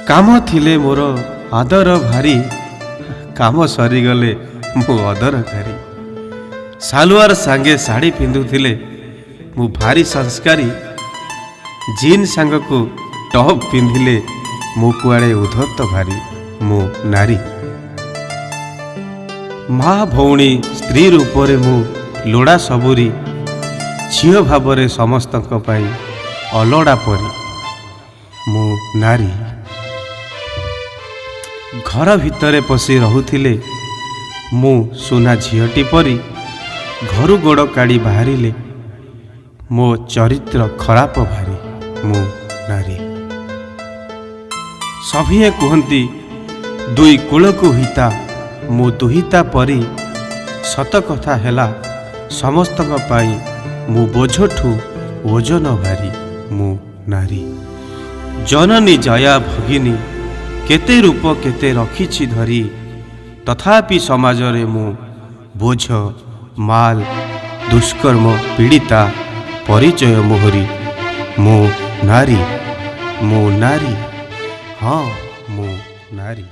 काम थिले मोर आदर भारी काम सरीगले मु अदरकारी सालुआर सांगे शाढ़ी पिंधुले मु भारी संस्कारी जीन सांग को टॉप पिंधिले मु कुआड़े उद्धत भारी मु नारी माँ भौणी स्त्री रूप मु लोड़ा सबुरी झील भावरे समस्त अलड़ा परी मु नारी घर भितरे पशि रहुथिले मु सुना झीटी परी घरु गोड़ काढ़ी बाहरिले मो चरित्र खराब भारी मु नारी सभिए कहती दुई कूल को हिता मु दुहिता परी सत कथा हेला समस्त मु बोझठू ओजन भारी मु नारी जननी जया भगिनी केते रूप केते रखिछि धरी तथापि समाज रे मु बोझ माल दुष्कर्म पीड़िता परिचय मोहरी मु नारी हाँ मु नारी।